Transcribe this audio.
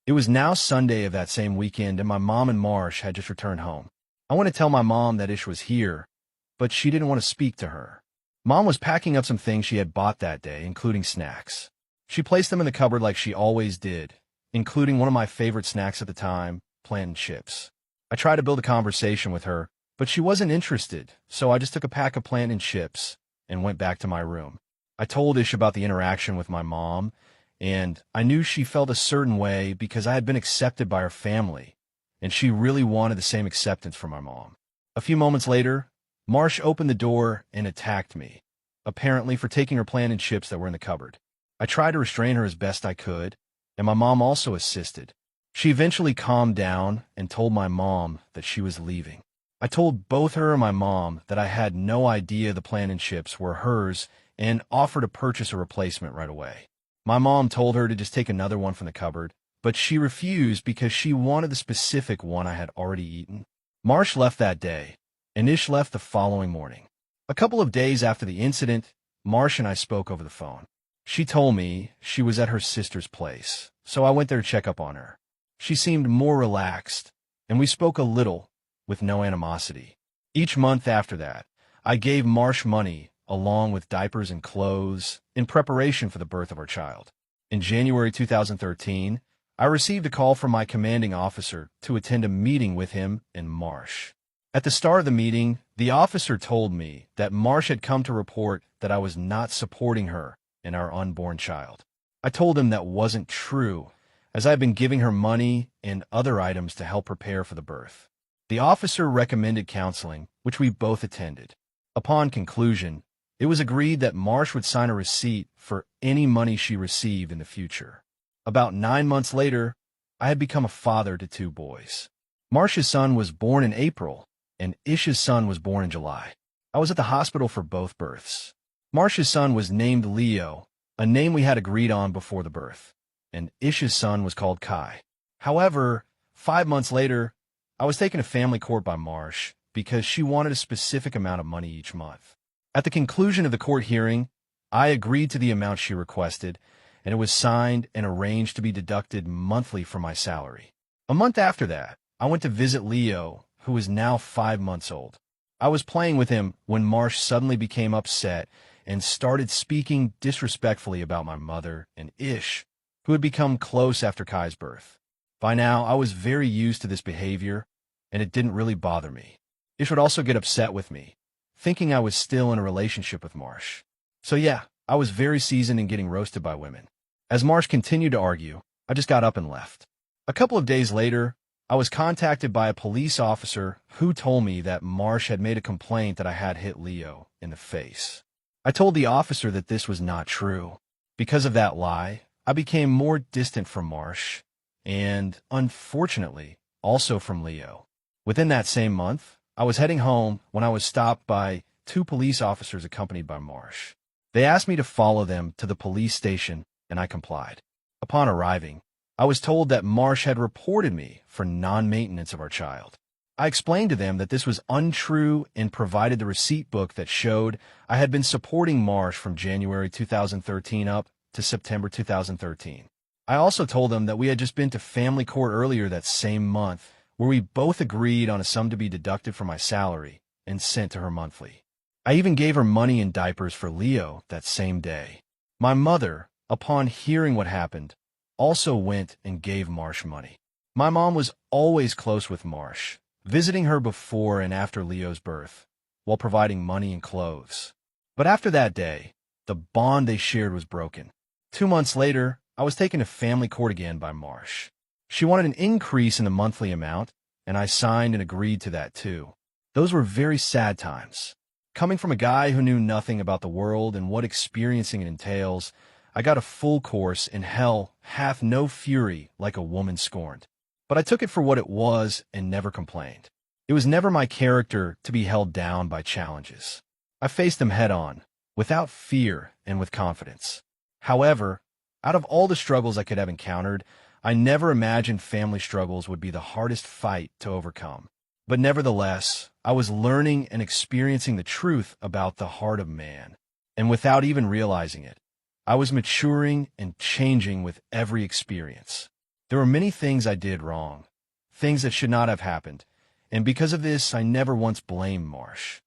It was now Sunday of that same weekend, and my mom and Marsh had just returned home. I went to tell my mom that Ish was here, but she didn't want to speak to her. Mom was packing up some things she had bought that day, including snacks. She placed them in the cupboard like she always did, including one of my favorite snacks at the time, plantain chips. I tried to build a conversation with her, but she wasn't interested, so I just took a pack of plantain chips and went back to my room. I told Ish about the interaction with my mom, and I knew she felt a certain way because I had been accepted by her family, and she really wanted the same acceptance from my mom. A few moments later, Marsh opened the door and attacked me, apparently for taking her plantain chips that were in the cupboard. I tried to restrain her as best I could, and my mom also assisted. She eventually calmed down and told my mom that she was leaving. I told both her and my mom that I had no idea the plantain chips were hers and offered to purchase a replacement right away. My mom told her to just take another one from the cupboard, but she refused because she wanted the specific one I had already eaten. Marsh left that day, and Ish left the following morning. A couple of days after the incident, Marsh and I spoke over the phone. She told me she was at her sister's place, so I went there to check up on her. She seemed more relaxed, and we spoke a little, with no animosity. Each month after that, I gave Marsh money, along with diapers and clothes, in preparation for the birth of our child. In January 2013, I received a call from my commanding officer to attend a meeting with him and Marsh. At the start of the meeting, the officer told me that Marsh had come to report that I was not supporting her and our unborn child. I told him that wasn't true, as I had been giving her money and other items to help prepare for the birth. The officer recommended counseling, which we both attended. Upon conclusion, it was agreed that Marsh would sign a receipt for any money she received in the future. About 9 months later, I had become a father to 2 boys. Marsh's son was born in April, and Ish's son was born in July. I was at the hospital for both births. Marsh's son was named Leo, a name we had agreed on before the birth, and Ish's son was called Kai. However, 5 months later, I was taken to family court by Marsh because she wanted a specific amount of money each month. At the conclusion of the court hearing, I agreed to the amount she requested, and it was signed and arranged to be deducted monthly from my salary. A month after that, I went to visit Leo, who was now 5 months old. I was playing with him when Marsh suddenly became upset and started speaking disrespectfully about my mother and Ish, who had become close after Kai's birth. By now, I was very used to this behavior, and it didn't really bother me. Ish would also get upset with me, thinking I was still in a relationship with Marsh. So yeah, I was very seasoned in getting roasted by women. As Marsh continued to argue, I just got up and left. A couple of days later, I was contacted by a police officer who told me that Marsh had made a complaint that I had hit Leo in the face. I told the officer that this was not true. Because of that lie, I became more distant from Marsh, and, unfortunately, also from Leo. Within that same month, I was heading home when I was stopped by 2 police officers accompanied by Marsh. They asked me to follow them to the police station, and I complied. Upon arriving, I was told that Marsh had reported me for non-maintenance of our child. I explained to them that this was untrue and provided the receipt book that showed I had been supporting Marsh from January 2013 up to September 2013. I also told them that we had just been to family court earlier that same month, where we both agreed on a sum to be deducted from my salary and sent to her monthly. I even gave her money and diapers for Leo that same day. My mother, upon hearing what happened, also went and gave Marsh money. My mom was always close with Marsh, visiting her before and after Leo's birth, while providing money and clothes. But after that day, the bond they shared was broken. 2 months later, I was taken to family court again by Marsh. She wanted an increase in the monthly amount, and I signed and agreed to that too. Those were very sad times. Coming from a guy who knew nothing about the world and what experiencing it entails, I got a full course in hell hath no fury like a woman scorned. But I took it for what it was and never complained. It was never my character to be held down by challenges. I faced them head on, without fear and with confidence. However, out of all the struggles I could have encountered, I never imagined family struggles would be the hardest fight to overcome. But nevertheless, I was learning and experiencing the truth about the heart of man. And without even realizing it, I was maturing and changing with every experience. There were many things I did wrong, things that should not have happened, and because of this, I never once blamed Marsh.